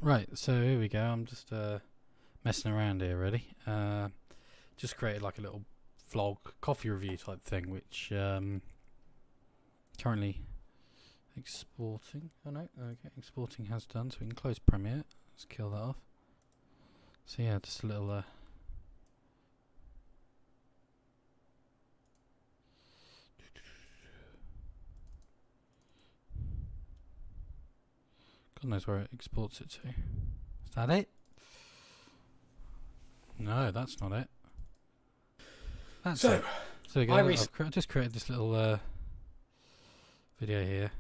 Right, so here we go. I'm just messing around here, really. Just created like a little vlog coffee review type thing, which currently exporting. Oh no, okay, exporting has done, so we can close Premiere. Let's kill that off. So yeah, just a little. God knows where it exports it to. Is that it? No, that's not it. That's So, it. So we go. I've just created this little video here.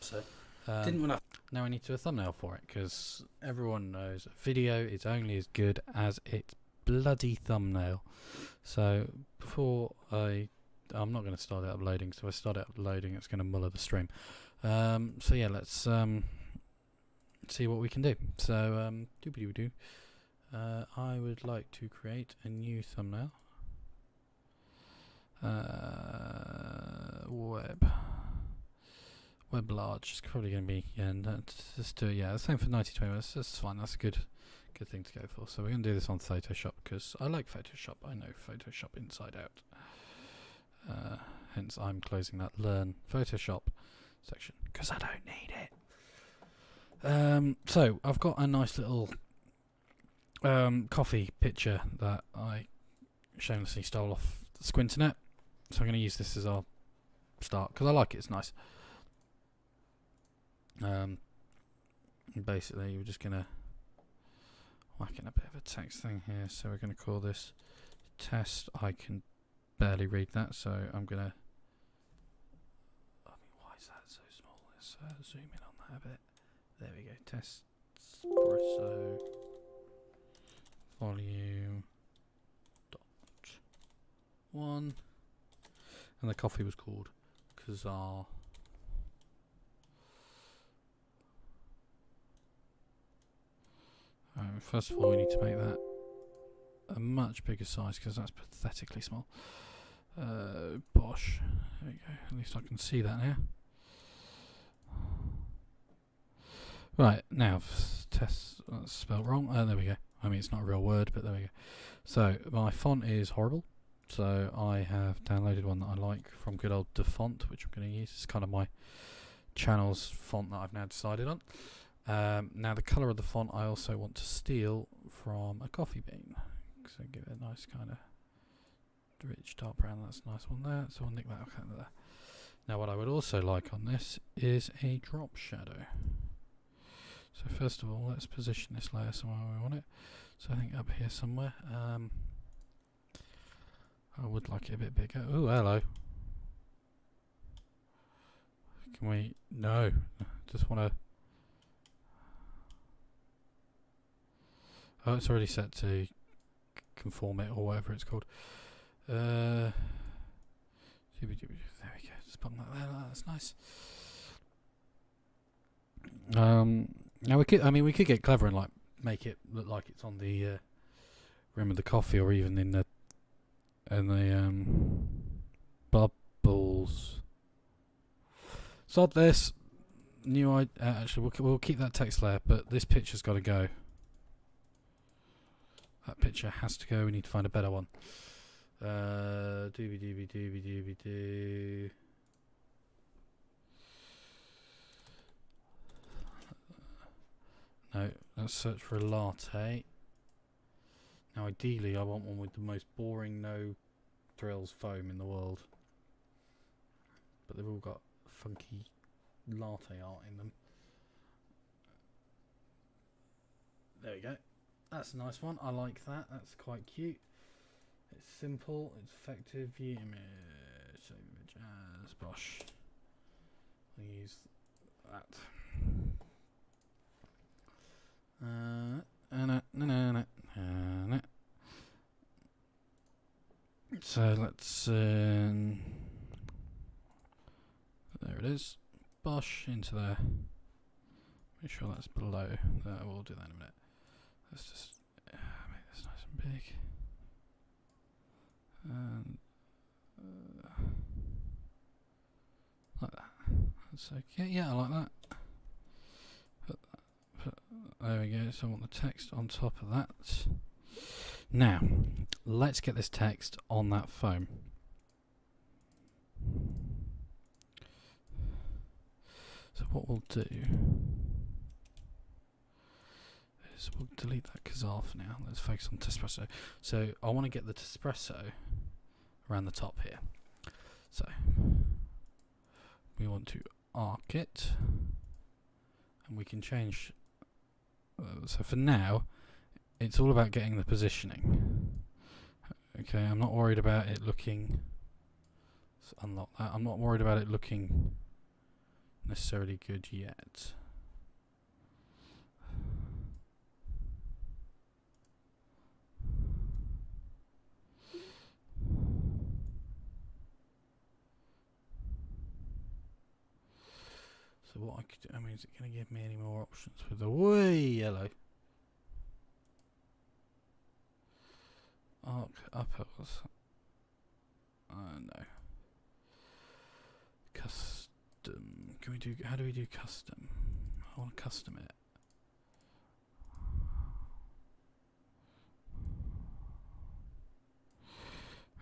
So, Didn't want to. Now I need to do a thumbnail for it because everyone knows a video is only as good as its bloody thumbnail. So before I'm not going to start it uploading. So if I start it uploading, it's going to muller the stream. So yeah, let's see what we can do. So doobie-doo-doo. I would like to create a new thumbnail. Web large is probably going to be, yeah, just do it, yeah, the same for 9020, that's fine, that's a good thing to go for. So we're going to do this on Photoshop because I like Photoshop, I know Photoshop inside out. Hence I'm closing that Learn Photoshop section because I don't need it. So I've got a nice little coffee picture that I shamelessly stole off Squinternet, so I'm going to use this as our start because I like it, it's nice. Basically we're just gonna whack in a bit of a text thing here, so we're gonna call this test. I can barely read that, so I'm gonna, I mean, why is that so small? Let's zoom in on that a bit. There we go. Test espresso volume dot 1, and the coffee was called Kazar. First of all, we need to make that a much bigger size because that's pathetically small. Bosh. There we go. At least I can see that now. Right, now, test, that's spelled wrong. There we go. I mean, it's not a real word, but there we go. So, my font is horrible. So, I have downloaded one that I like from good old DaFont, which I'm going to use. It's kind of my channel's font that I've now decided on. Now the colour of the font I also want to steal from a coffee bean, so give it a nice kind of rich dark brown. That's a nice one there, so I'll nick that out there. Now what I would also like on this is a drop shadow. So first of all, let's position this layer somewhere we want it. So I think up here somewhere. I would like it a bit bigger. Oh, hello. Can we? No, just want to. Oh, it's already set to conform it or whatever it's called. There we go. Just bung that there. That's nice. Now we could get clever and like make it look like it's on the rim of the coffee, or even in the bubbles. Sod this. New actually, we'll keep that text layer, but this picture's got to go. That picture has to go. We need to find a better one. Doobie. No, let's search for a latte. Now, ideally, I want one with the most boring no thrills foam in the world. But they've all got funky latte art in them. There we go. That's a nice one. I like that. That's quite cute. It's simple. It's effective. View image. Save image as Bosh. I'll use that. So let's. There it is. Bosh into there. Make sure that's below. We'll do that in a minute. Let's just make this nice and big. And like that. That's okay. Yeah, I like that. Put there we go. So I want the text on top of that. Now, let's get this text on that foam. So what we'll do is we'll delete that Kazaa for now. Let's focus on Tespresso. So I want to get the Tespresso around the top here. So we want to arc it, and we can change. So for now, it's all about getting the positioning. Okay, I'm not worried about it looking. Let's unlock that. I'm not worried about it looking necessarily good yet. So what I could do, I mean, is it going to give me any more options with the way yellow? Arc uppers. No. Custom. Can we do? How do we do custom? I want to custom it.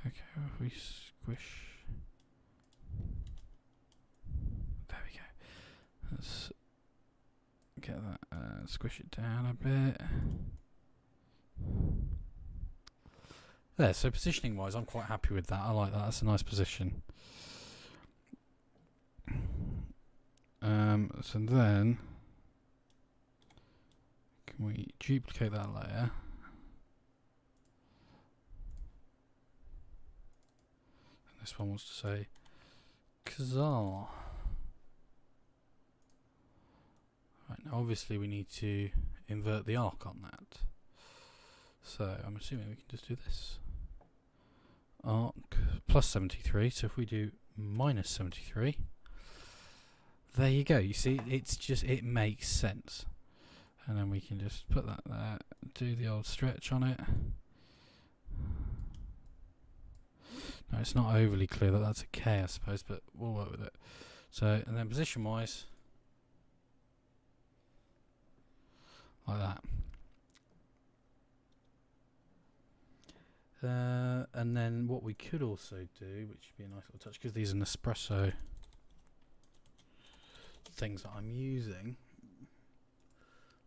Okay, if we squish. There we go. Let's get that. Squish it down a bit. There, so positioning wise, I'm quite happy with that. I like that. That's a nice position. So then, can we duplicate that layer? And this one wants to say Kazaa. Right, now obviously we need to invert the arc on that. So I'm assuming we can just do this. Arc plus 73, so if we do minus 73, there you go. You see, it's just, it makes sense. And then we can just put that there, do the old stretch on it. No, it's not overly clear that that's a K, I suppose, but we'll work with it. So, and then position wise, like that. And then what we could also do, which would be a nice little touch, because these are Nespresso things that I'm using.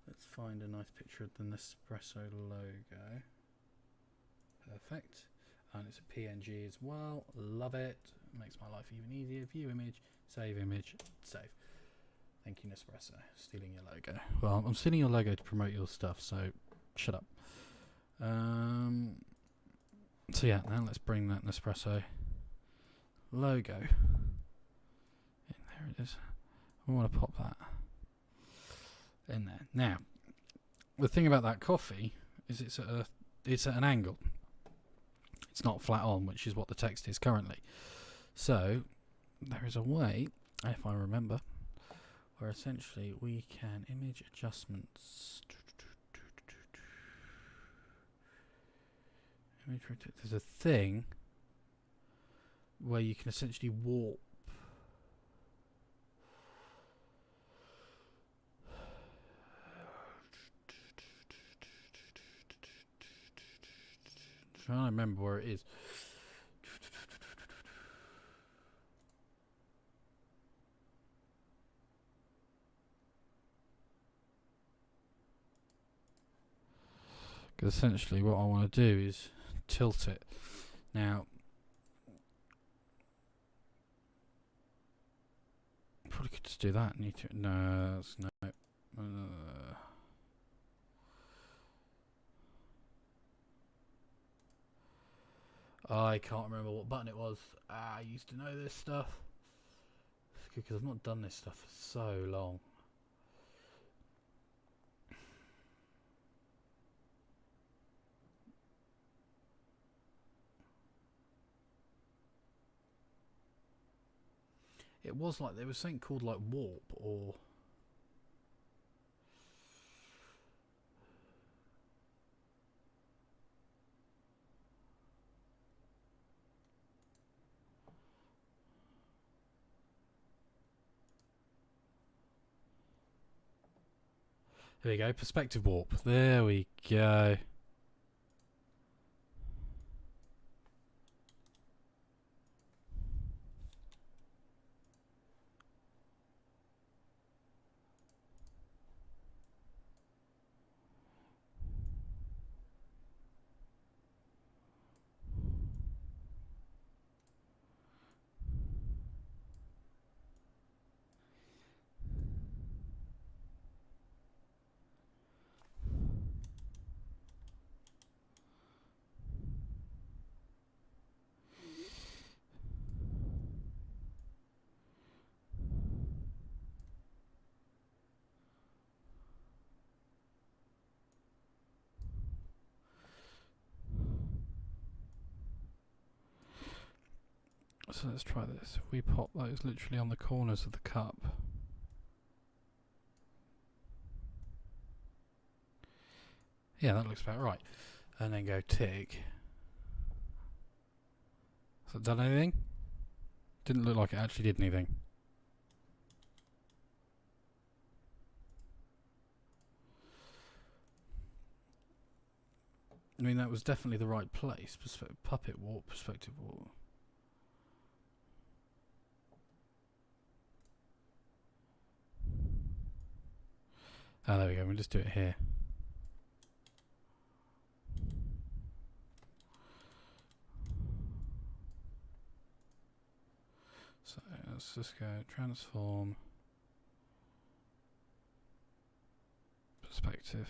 Let's find a nice picture of the Nespresso logo. Perfect. And it's a PNG as well. Love it. Makes my life even easier. View image, save, save. Thank you, Nespresso. Stealing your logo. Well, I'm stealing your logo to promote your stuff, so shut up. So yeah, now let's bring that Nespresso logo in. There it is. We want to pop that in there. Now, the thing about that coffee is it's at an angle. It's not flat on, which is what the text is currently. So there is a way, if I remember, where essentially we can image adjustments. There's a thing where you can essentially warp trying to remember where it is. Because essentially what I want to do is tilt it. Now, probably could just do that. Need to no, that's no. I can't remember what button it was. I used to know this stuff because I've not done this stuff for so long. It was like there was something called like warp or There we go, perspective warp. There we go. So let's try this. If we pop those literally on the corners of the cup. Yeah, that looks about right. And then go tick. Has it done anything? Didn't look like it actually did anything. I mean, that was definitely the right place. Puppet warp, perspective warp. Ah, there we go. We'll just do it here. So let's just go transform, perspective.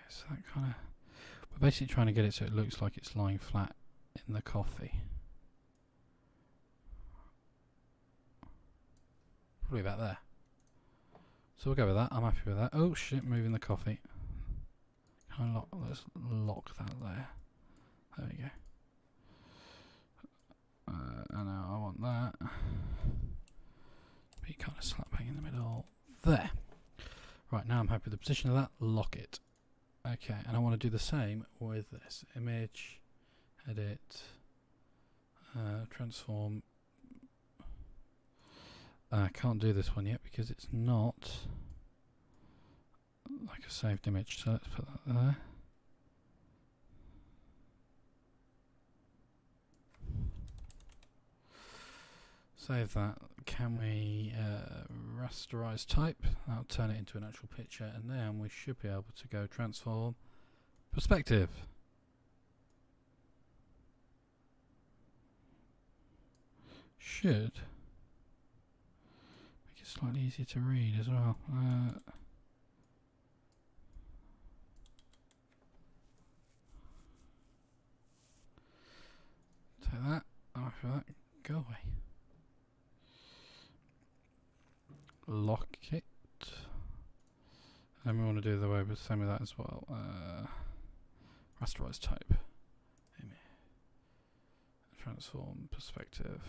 So that kind of, we're basically trying to get it so it looks like it's lying flat in the coffee. Probably about there. So we'll go with that. I'm happy with that. Oh shit, moving the coffee. Let's lock that there. There we go. And now I want that. Be kind of slap bang in the middle. There. Right, now I'm happy with the position of that. Lock it. Okay, and I want to do the same with this. Image, edit, transform. I can't do this one yet because it's not like a saved image, so let's put that there. Save that. Can we rasterize type? That'll turn it into an actual picture, and then we should be able to go transform perspective. Should make it slightly easier to read as well. Take that. After that, go away. Lock it. And we want to do the way with same with that as well. Rasterize type. Transform perspective.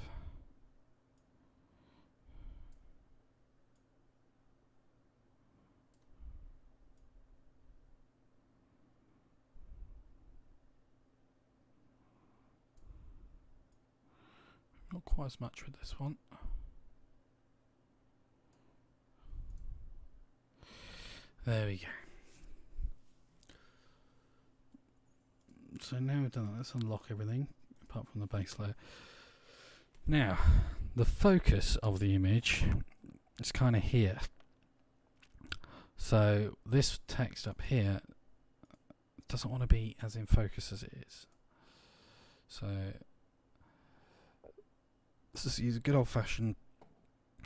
Not quite as much with this one. There we go. So now we've done that, let's unlock everything apart from the base layer. Now, the focus of the image is kind of here. So this text up here doesn't want to be as in focus as it is. So let's just use a good old-fashioned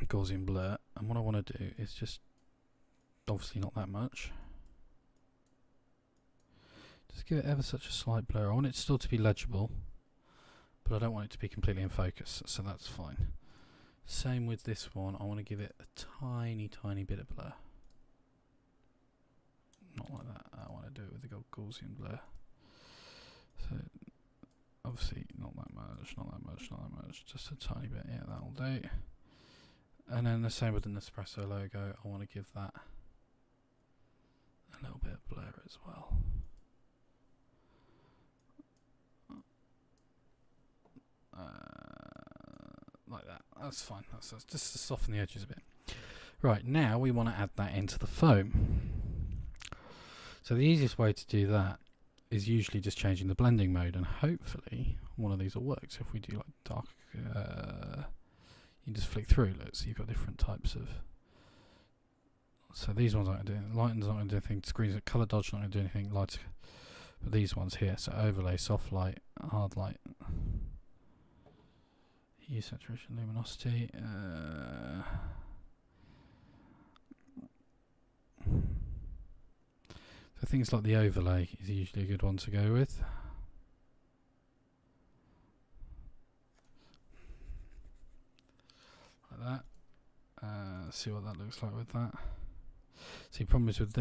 Gaussian blur, and what I want to do is just, obviously not that much, just give it ever such a slight blur. I want it still to be legible, but I don't want it to be completely in focus, so that's fine. Same with this one, I want to give it a tiny bit of blur. Not like that, I want to do it with the Gaussian blur. So obviously not that much, not that much, not that much, just a tiny bit, yeah, that'll do. And then the same with the Nespresso logo. I want to give that a little bit of blur as well. Like that. That's fine. That's just to soften the edges a bit. Right, now we want to add that into the foam. So the easiest way to do that is usually just changing the blending mode, and hopefully one of these will work. So if we do like dark, you just flick through. Look, so you've got different types of. So these ones aren't going to do anything. Lighten's not going to do anything. Screens, color dodge not going to do anything. Lights, but these ones here. So overlay, soft light, hard light, hue, saturation, luminosity. So things like the overlay is usually a good one to go with. Like that. See what that looks like with that. See, problem is with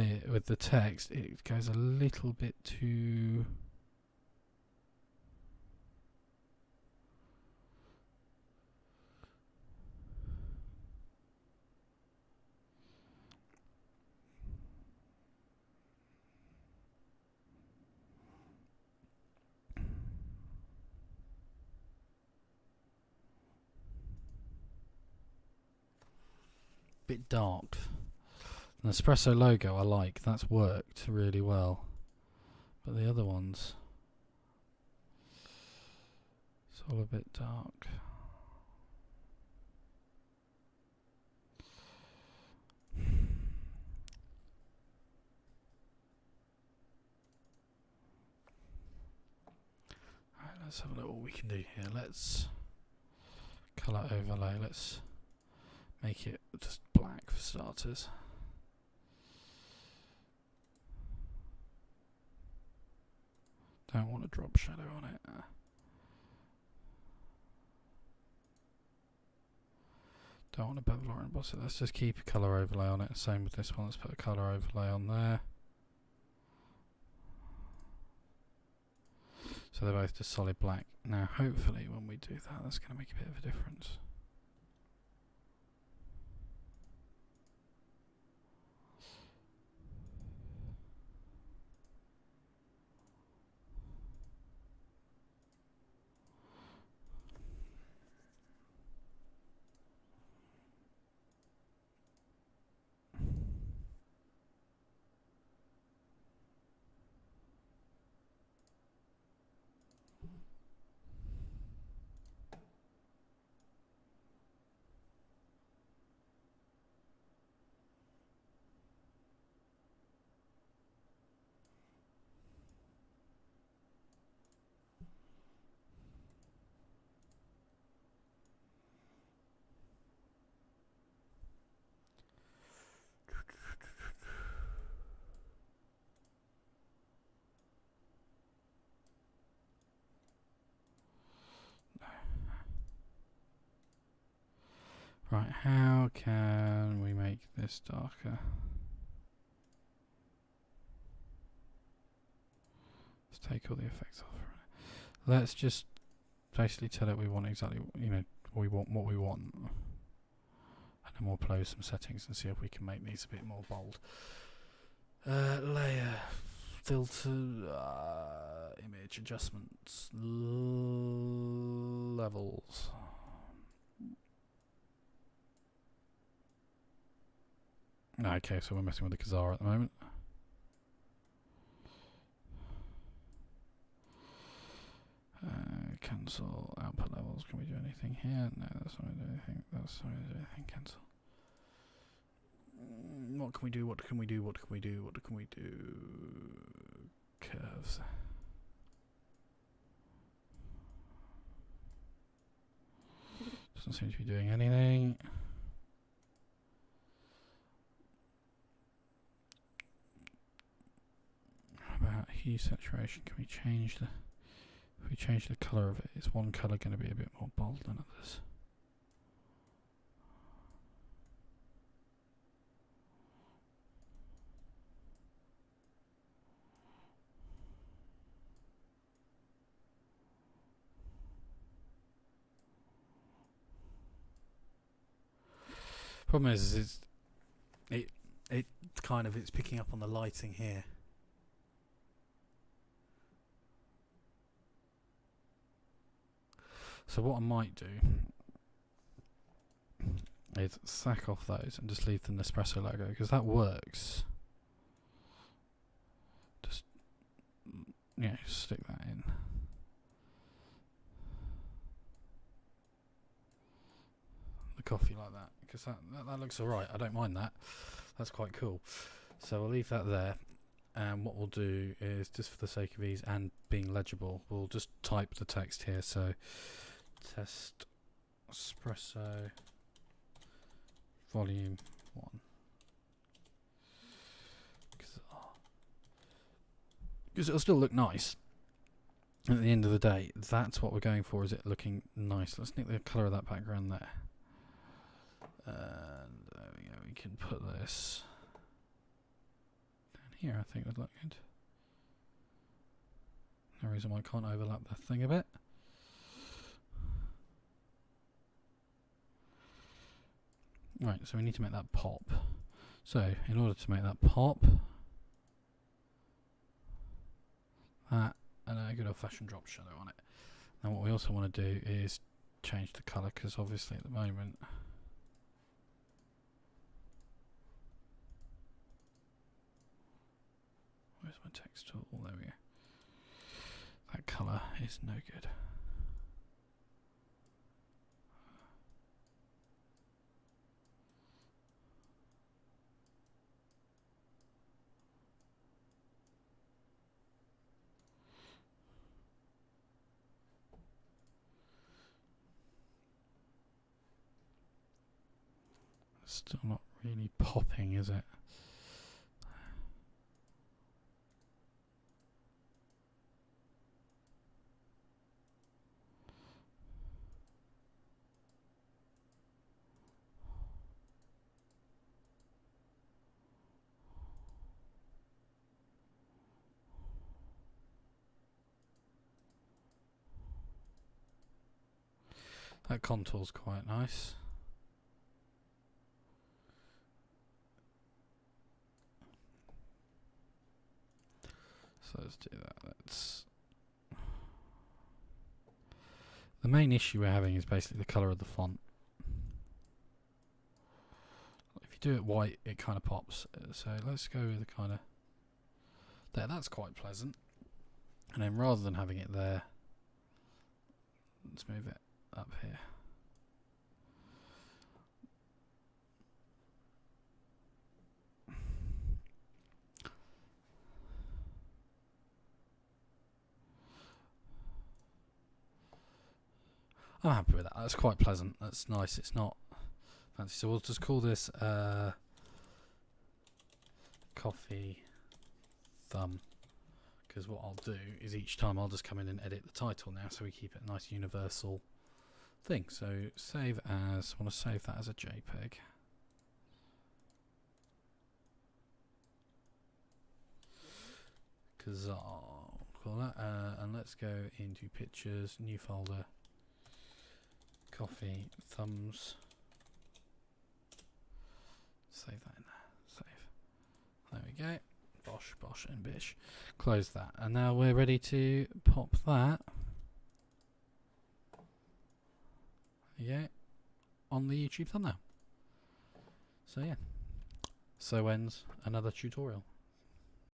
the text, it goes a little bit too. Bit dark. The Nespresso logo I like, that's worked really well, but the other ones, it's all a bit dark. Alright, let's have a look what we can do here. Let's colour overlay, let's make it just black for starters. Don't want to drop shadow on it. Don't want to bevel or emboss it. Let's just keep a colour overlay on it. Same with this one. Let's put a colour overlay on there. So they're both just solid black. Now hopefully when we do that, that's going to make a bit of a difference. Right, how can we make this darker? Let's take all the effects off. Let's just basically tell it we want exactly, what we want. And then we'll play with some settings and see if we can make these a bit more bold. Layer, filter, image adjustments, levels. Okay, so we're messing with the Kazaa at the moment. Cancel output levels. Can we do anything here? No, that's not going to do anything. That's not going to do anything. Cancel. What can we do? What can we do? What can we do? What can we do? Curves. Doesn't seem to be doing anything. About hue saturation, can we change the, if we change the colour of it, is one colour going to be a bit more bold than others? Problem is it kind of it's picking up on the lighting here. So what I might do is sack off those and just leave the Nespresso logo, because that works. Just stick that in. The coffee like that, because that looks alright. I don't mind that. That's quite cool. So I'll leave that there. And what we'll do is, just for the sake of ease and being legible, we'll just type the text here. So test espresso volume 1. Because it'll still look nice. And at the end of the day, that's what we're going for, is it looking nice. Let's nick the colour of that background there. And there we go, we can put this down here, I think would look good. No reason why I can't overlap the thing a bit. Right, so we need to make that pop. So, in order to make that pop, that, and a good old fashioned drop shadow on it. Now what we also want to do is change the colour, because obviously at the moment where's my text tool? There we go. That colour is no good. Still not really popping, is it? That contour's quite nice. So let's do that. Let's. The main issue we're having is basically the colour of the font. If you do it white, it kind of pops. So let's go with the kind of there. That's quite pleasant. And then rather than having it there, let's move it up here. I'm happy with that. That's quite pleasant. That's nice. It's not fancy. So we'll just call this coffee thumb, because what I'll do is each time I'll just come in and edit the title now, so we keep it a nice universal thing. So save as, I want to save that as a JPEG. Because I'll call that, and let's go into pictures, new folder, coffee thumbs. Save that in there. Save. There we go. Bosh, bosh, and bish. Close that, and now we're ready to pop that. Yeah, on the YouTube thumbnail. So yeah, so ends another tutorial.